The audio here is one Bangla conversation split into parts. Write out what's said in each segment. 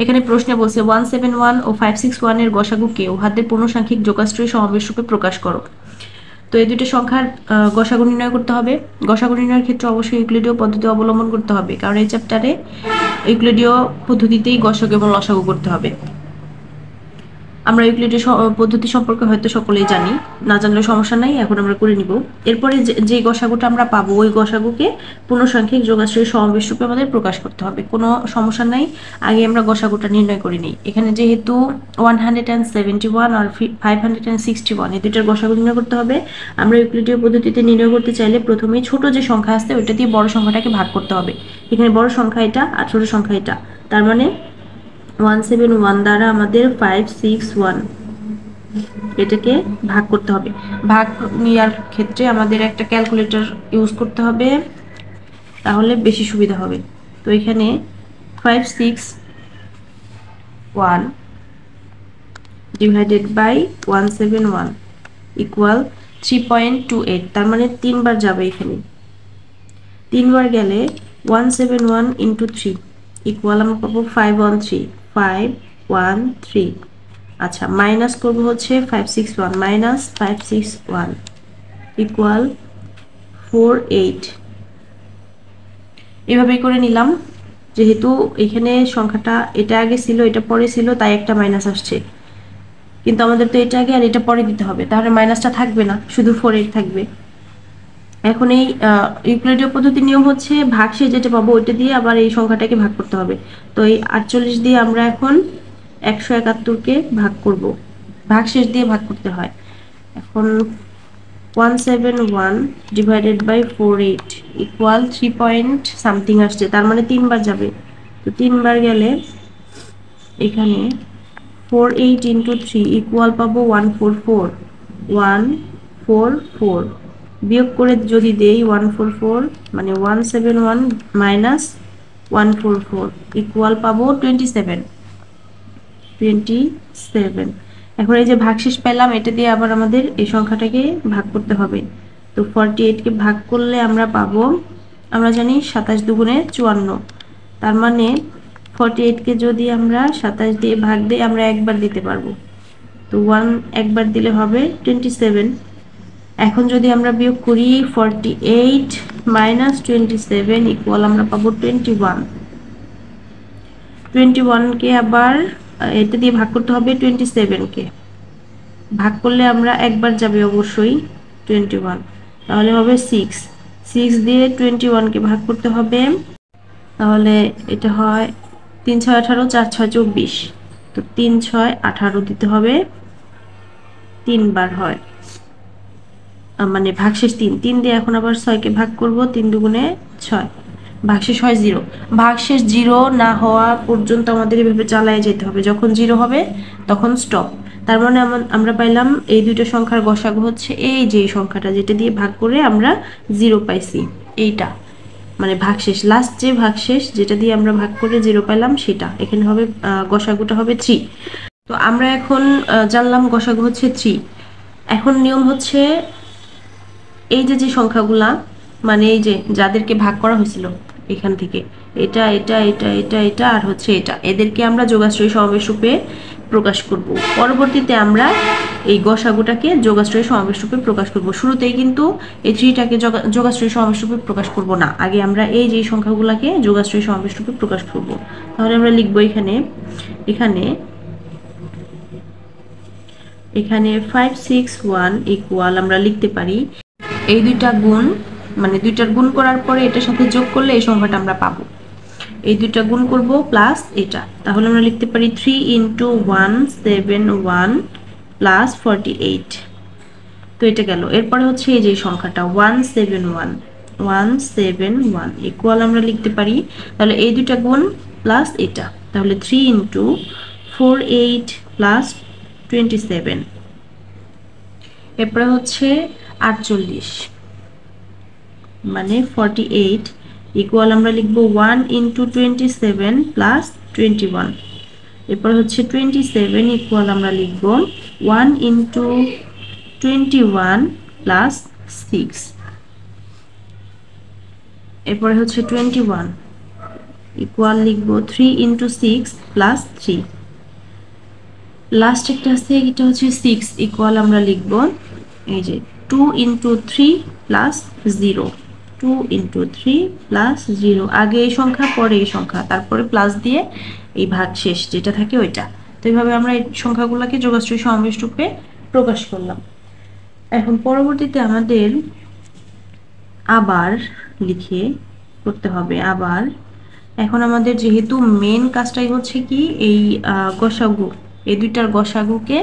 এখানে প্রশ্নে বলছে 171 ও 561 এর গসাগুকে উহাদের পূর্ণসাংখ্যিক যোগাশ্রয়ী সমাবেশ রূপে প্রকাশ করো। তো এই দুইটা সংখ্যার গসাগু নির্ণয় করতে হবে। গসাগু নির্ণয়ের ক্ষেত্রে অবশ্যই ইউক্লিডীয় পদ্ধতি অবলম্বন করতে হবে, কারণ এই চ্যাপ্টারে ইউক্লিডীয় পদ্ধতিতেই গসাগু এবং লসাগু করতে হবে। আমরা ইউক্লিডীয় পদ্ধতি সম্পর্কে হয়তো সকলেই জানি, না জানলে সমস্যা নাই, এখন আমরা করে নিব। এরপরে যে গসাগুটা আমরা পাবো ওই গসাগুকে পূর্ণসাংখ্যিক যোগাশ্রয়ী সমাবেশ রূপে আমাদের প্রকাশ করতে হবে, কোনো সমস্যা নাই। আগে আমরা গসাগুটা নির্ণয় করে নিই। এখানে যেহেতু 171 আর 561 এই দুইটার গসাগু নির্ণয় করতে হবে। আমরা ইউক্লিডীয় পদ্ধতিতে নির্ণয় করতে চাইলে প্রথমেই ছোট যে সংখ্যা আছে ওইটা দিয়ে বড় সংখ্যাটাকে ভাগ করতে হবে। এখানে বড় সংখ্যা এটা আর ছোট সংখ্যা এটা, তার মানে 171 দ্বারা আমাদের 561 এটাকে ভাগ করতে হবে। ভাগ নেওয়ার ক্ষেত্রে আমাদের একটা ক্যালকুলেটর ইউজ করতে হবে, তাহলে বেশি সুবিধা হবে। তো এখানে 561 ডিভাইডেড বাই 171 ইকুয়াল 3.28, তার মানে 3 বার যাবে। এখানে 3 বার গেলে 171 ইন্টু 3 ইকুয়াল আমরা পাবো 513। আচ্ছা, মাইনাস করব হচ্ছে 561 মাইনাস 561 ইকুয়াল 48। এভাবেই করে নিলাম। যেহেতু এখানে সংখ্যাটা এটা আগে ছিল এটা পরে ছিল, তাই একটা মাইনাস আসছে, কিন্তু আমাদের তো এটা আগে আর এটা পরে দিতে হবে, তাহলে মাইনাসটা থাকবে না, শুধু 48 থাকবে। এখন এই ইউক্লিডীয় পদ্ধতির নিয়ম হচ্ছে ভাগশেষ যেটা পাবো ওইটা দিয়ে আবার এই সংখ্যাটাকে ভাগ করতে হবে। তো এই 48 দিয়ে আমরা এখন 171কে ভাগ করব, ভাগশেষ দিয়ে ভাগ করতে হয়। এখন 171 divided by 48 equal 3 point something আসছে, তার মানে 3 বার যাবে। তো 3 বার গেলে এখানে 48 ইন্টু 3 ইকুয়াল পাবো 144 বিয়োগ করে যদি দেই 144 মানে 171 মাইনাস 144 ইকুয়াল পাবো 27। এখন এই যে ভাগশেষ পেলাম এটা দিয়ে আবার আমাদের এই সংখ্যাটাকে ভাগ করতে হবে। তো 48কে ভাগ করলে আমরা পাবো, আমরা জানি 27 দুগুণে 54, তার মানে 48কে যদি আমরা 27 দিয়ে ভাগ দিই আমরা একবার দিতে পারবো, তো 1 একবার দিলে হবে 27। এখন যদি আমরা বিয়োগ করি 48 মাইনাস 27 ইকুয়াল আমরা পাবো 21কে আবার এটা দিয়ে ভাগ করতে হবে, 27কে ভাগ করলে আমরা একবার যাবে অবশ্যই 21, তাহলে হবে 6 দিয়ে 21কে ভাগ করতে হবে, তাহলে এটা হয় 3 6 18 4 6 24, তো 3 6 18 দিতে হবে, 3 বার হয়, মানে ভাগশেষ 3 দিয়ে এখন আবার 6কে ভাগ করব, 3 দুগুণে 6, ভাগশেষ হয় 0। ভাগশেষ 0 না হওয়া পর্যন্ত আমাদের এভাবে চালায় যেতে হবে, যখন 0 হবে তখন স্টপ। তার মানে আমরা পাইলাম এই দুইটা সংখ্যার গসাগু হচ্ছে এই যে সংখ্যাটা যেটা দিয়ে ভাগ করে আমরা 0 পাইছি, এইটা মানে ভাগশেষ, লাস্ট যে ভাগশেষ যেটা দিয়ে আমরা ভাগ করে 0 পাইলাম সেটা। এখানে হবে গসাগুটা হবে 3। তো আমরা এখন জানলাম গসাগু হচ্ছে 3। এখন নিয়ম হচ্ছে এই যে সংখ্যাগুলা মানে এই যে যাদেরকে ভাগ করা হয়েছিল এখান থেকে এটা এটা এটা এটা এটা আর হচ্ছে এটা, এদেরকে আমরা যোগাশ্রয়ী সমাবেশ রূপে প্রকাশ করব। পরবর্তীতে আমরা এই গসাগুটাকে যোগাশ্রয়ী সমাবেশ রূপে প্রকাশ করব। শুরুতেই কিন্তু এই 3টাকে যোগাশ্রয়ী সমাবেশ রূপে প্রকাশ করব না, আগে আমরা এই যে সংখ্যাগুলোকে যোগাশ্রয়ী সমাবেশ রূপে প্রকাশ করব। তাহলে আমরা লিখব এখানে 561 ইকুয়াল আমরা লিখতে পারি এই দুইটা গুণ, মানে দুইটার গুণ করার পরে এটার সাথে যোগ করলে এই সংখ্যাটা আমরা পাবো। এই দুইটা গুণ করব প্লাস এটা, তাহলে আমরা লিখতে পারি 3 ইন্টু 171 প্লাস 48। তো এটা গেল। এরপরে হচ্ছে এই যে সংখ্যাটা 171 ইকুয়াল আমরা লিখতে পারি, তাহলে এই দুইটা গুণ প্লাস এটা, তাহলে 3 ইন্টু 48 প্লাস 27। এরপরে হচ্ছে 48 মানে 48 ইকুয়াল আমরা লিখব 1 ইন্টু 27 প্লাস 21। এরপর হচ্ছে 27 ইকুয়াল আমরা লিখব 1 ইন্টু 21 প্লাস 6। এরপরে হচ্ছে 21 ইকুয়াল লিখবো 3 ইন্টু 6 প্লাস 3। লাস্ট একটা আছে, এটা হচ্ছে 6 ইকুয়াল আমরা লিখবো এই যে 2 ইন্টু 3 প্লাস 0। 2 ইন্টু 3 প্লাস 0, আগে এই সংখ্যা পরে এই সংখ্যা, তারপরে প্লাস দিয়ে এই ভাগ শেষ যেটা থাকে ওইটা। তো এইভাবে আমরা এই সংখ্যাগুলোকে যোগাশ্রয়ী সমাবেশ রূপে প্রকাশ করলাম। এখন পরবর্তীতে আমাদের আবার লিখে করতে হবে আবার। এখন আমাদের যেহেতু মেন কাজটাই হচ্ছে কি এই গসাগু, এই দুইটার গসাগুকে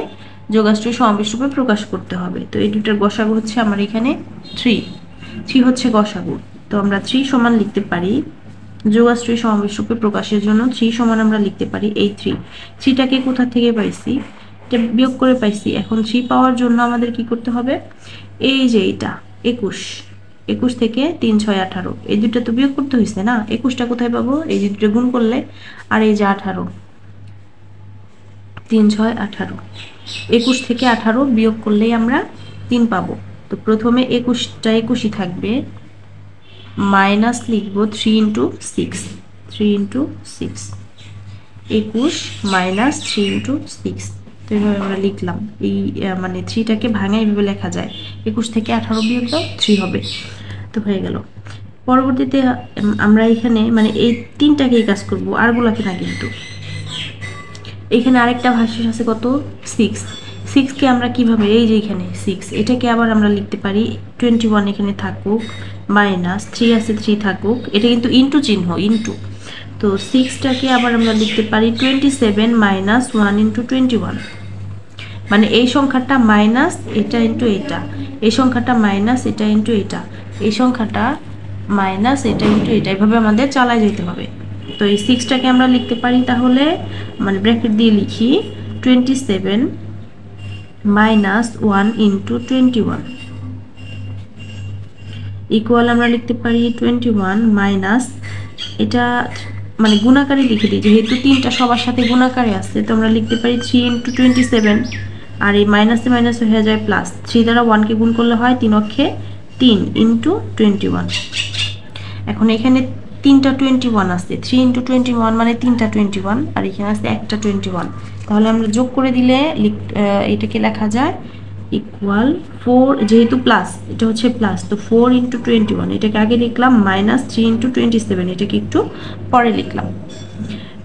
যোগাশ্রয়ী সমাবেশ রূপে প্রকাশ করতে হবে। তো এই দুইটার গসাগু হচ্ছে আমার এখানে 3 হচ্ছে গসাগু। তো আমরা 3 সমান লিখতে পারি যোগাশ্রয়ী সমাবেশ রূপে প্রকাশের জন্য 3 সমান আমরা লিখতে পারি এই 3টাকে কোথা থেকে পাইছি, এটা বিয়োগ করে পাইছি। এখন 3 পাওয়ার জন্য আমাদের কি করতে হবে, এই যে এটা 21 থেকে 3 6 18, এই দুটো তো বিয়োগ করতে হয়েছে না। 21টা কোথায় পাবো, এই যে দুটো গুণ করলে, আর এই যে 18, 3 6 18, 21 থেকে 18 বিয়োগ করলেই আমরা 3 পাবো। তো প্রথমে 21টা 21ই থাকবে, মাইনাস লিখবো 3 ইন্টু 6, 3 ইন্টু 6, 21 মাইনাস 3 ইন্টু 6। তো এইভাবে আমরা লিখলাম, এই মানে 3টাকে ভাঙা এইভাবে লেখা যায়, 21 থেকে 18 বিয়োগ দাও 3 হবে। তো হয়ে গেল। পরবর্তীতে আমরা এখানে মানে এই 3টাকেই কাজ করব, আরগুলোকে না। কিন্তু এখানে আরেকটা ভাগশেষ আছে কত, 6কে আমরা কিভাবে, এই যে এখানে 6, এটাকে আবার আমরা লিখতে পারি 21 এখানে থাকুক, মাইনাস 3 আছে 3 থাকুক, এটা কিন্তু ইন্টু চিহ্ন, ইন্টু। তো 6টাকে আবার আমরা লিখতে পারি 27 মাইনাস 1 ইন্টু 21, মানে এই সংখ্যাটা মাইনাস এটা ইন্টু এটা, এই সংখ্যাটা মাইনাস এটা ইন্টু এটা, এই সংখ্যাটা মাইনাস এটা ইন্টু এটা, এইভাবে আমাদের চালায় যেতে হবে। তো এই 6টাকে আমরা লিখতে পারি তাহলে, মানে ব্র্যাকেট দিয়ে লিখি 27 মাইনাস 1 ইন্টু 21 ইকুয়াল আমরা লিখতে পারি 21 মাইনাস, এটা মানে গুণাকারে লিখে দিই, যেহেতু 3টা সবার সাথে গুণাকারে আছে, তো আমরা লিখতে পারি 3 ইন্টু 27, আর এই মাইনাসে মাইনাস হয়ে যায় প্লাস, 3 দ্বারা 1কে গুণ করলে হয় 3 অক্ষে 3 ইন্টু 21। এখন এখানে 3টা 21 আছে, 3 ইন্টু 21 মানে 3টা 21, আর এখানে আছে একটা 21। তাহলে আমরা যোগ করে দিলে এটাকে লেখা যায় ইকুয়াল 4, যেহেতু প্লাস এটা হচ্ছে প্লাস, তো 4 ইন্টু 21 এটাকে আগে লিখলাম, মাইনাস 3 ইন্টু 27 এটাকে একটু পরে লিখলাম।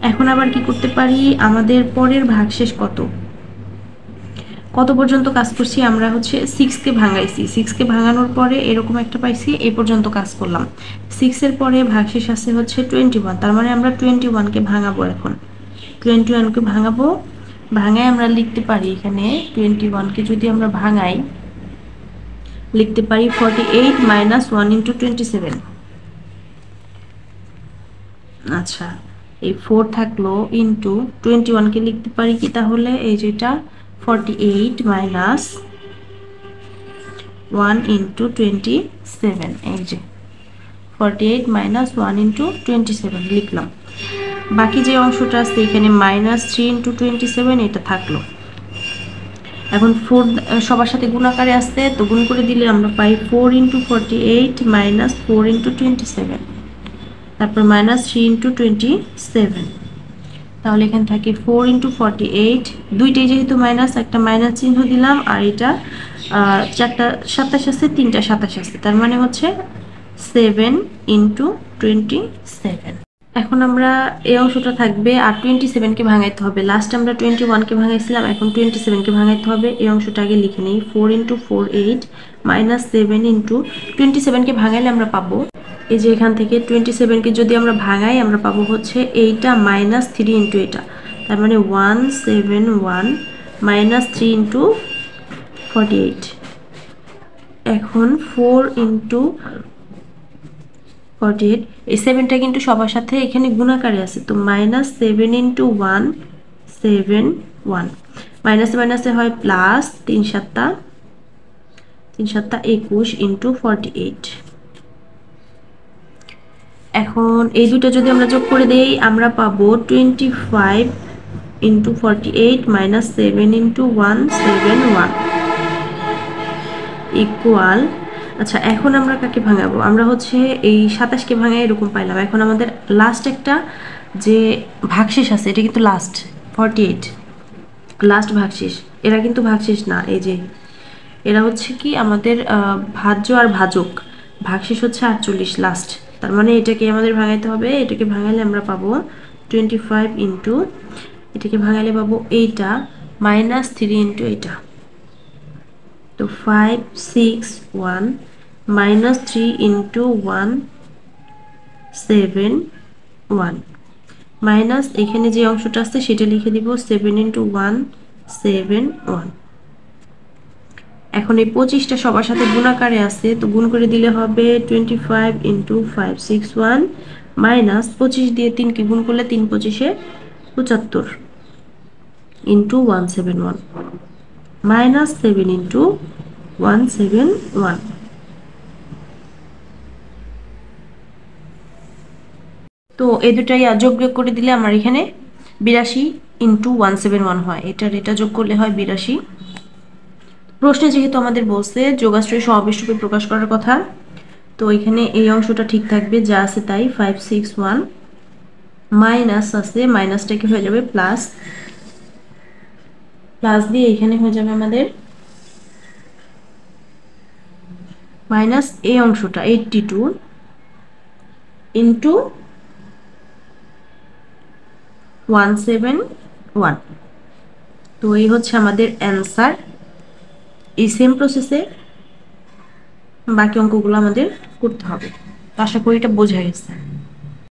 এখন আবার কি করতে পারি, আমাদের পরের ভাগশেষ কত পর্যন্ত কাজ করছি আমরা, হচ্ছে 6কে ভাঙাইছি, 6কে ভাঙানোর পরে এরকম একটা পাইছি, এই পর্যন্ত কাজ করলাম। 6 এর পরে ভাগশেষ আছে হচ্ছে 21, তার মানে আমরা 21কে ভাঙাবো। এখন 21কে ভাঙাবো, ভাঙায় আমরা লিখতে পারি এখানে 21কে যদি আমরা ভাঙাই লিখতে পারি 48 মাইনাস 1 ইন্টু 27। আচ্ছা, এই 4 থাকলো ইন্টু 21কে লিখতে পারি কি তাহলে, এই যেটা 48 মাইনাস 1 ইন্টু 27, এই যে 48 মাইনাস 1 ইন্টু 27 লিখলাম। বাকি যে অংশটা আছে এখানে মাইনাস 3 ইন্টু 27 এটা থাকলো। এখন 4 সবার সাথে গুণাকারে আসছে, তো গুণ করে দিলে আমরা পাই 4 ইন্টু 48 মাইনাস 4 ইন্টু 27, তারপর মাইনাস 3 ইন্টু 27। তাহলে এখানে থাকে 4 ইন্টু 48, দুইটাই যেহেতু মাইনাস, একটা মাইনাস চিহ্ন দিলাম, আর এটা 4টা 27 আছে, 3টা 27 আছে, তার মানে হচ্ছে 7 ইন্টু 27। এখন আমরা এই অংশটা থাকবে, আর 27কে ভাঙাইতে হবে। লাস্ট আমরা 21কে ভাঙাইছিলাম, এখন 27কে ভাঙাইতে হবে। এই অংশটা আগে লিখে নিই, 4 ইন্টু 48 মাইনাস 7 ইন্টু 27কে ভাঙাইলে আমরা পাবো, এই যে এখান থেকে 27কে যদি আমরা ভাঙাই আমরা পাবো হচ্ছে এইটা মাইনাস 3 ইন্টু এটা, তার মানে 171 মাইনাস 3 ইন্টু 48। এখন 4 ইন্টু 48, এই 7টা কিন্তু সবার সাথে এখানে গুণাকারে আছে, তো মাইনাস 7 ইন্টু 1 7 1, মাইনাসে মাইনাসে হয় প্লাস, 3 7 21 ইন্টু 48। এখন এই দুটো যদি আমরা যোগ করে দেই আমরা পাবো 25 ইন্টু 48 মাইনাস 7 ইন্টু 1 7 1 ইকুয়াল আচ্ছা, এখন আমরা কাকে ভাঙাবো? আমরা হচ্ছে এই 27কে ভাঙাই এরকম পাইলাম। এখন আমাদের লাস্ট একটা যে ভাগশেষ আছে, এটা কিন্তু লাস্ট 48 লাস্ট ভাগশেষ। এরা কিন্তু ভাগশেষ না, এই যে এরা হচ্ছে কি আমাদের ভাজ্য আর ভাজক। ভাগশেষ হচ্ছে 48 লাস্ট। তার মানে এটাকে আমাদের ভাঙাইতে হবে। এটাকে ভাঙালে আমরা পাবো 25 ইন্টু, এটাকে ভাঙালে পাবো এইটা -3 ইন্টু এটা। তো 5 6 1 -3 ইন্টু 1 7 1 মাইনাস এখানে যে অংশটা আছে সেটা লিখে দিব 7 ইন্টু 1 7 1। এখন এই 25টা সবার সাথে গুণাকারে আছে, তো গুণ করে দিলে হবে 25 ইন্টু 5 6 1 মাইনাস 25 দিয়ে 3কে গুণ করলে 3 25 75 ইন্টু 171 মাইনাস 7 ইন্টু 171। তো এই দুটাই যোগ বিয়োগ করে দিলে আমার এখানে 82 ইন্টু 171 হয়। এটা যোগ করলে হয় 82। প্রশ্নে যেহেতু আমাদের বলছে যোগাশ্রয় সমাবেশরূপে প্রকাশ করার কথা, তো এখানে এই অংশটা ঠিক থাকবে, যা আছে তাই। 5 6 1 মাইনাস আছে, মাইনাসটা কি হয়ে যাবে প্লাস, প্লাস দিয়ে এখানে হয়ে যাবে আমাদের মাইনাস এই অংশটা 82 ইন্টু 171। তো এই হচ্ছে আমাদের অ্যান্সার। এই সেম প্রসেসে বাকি অঙ্কগুলো আমাদের করতে হবে। তো আশা করি এটা বোঝা গেছে।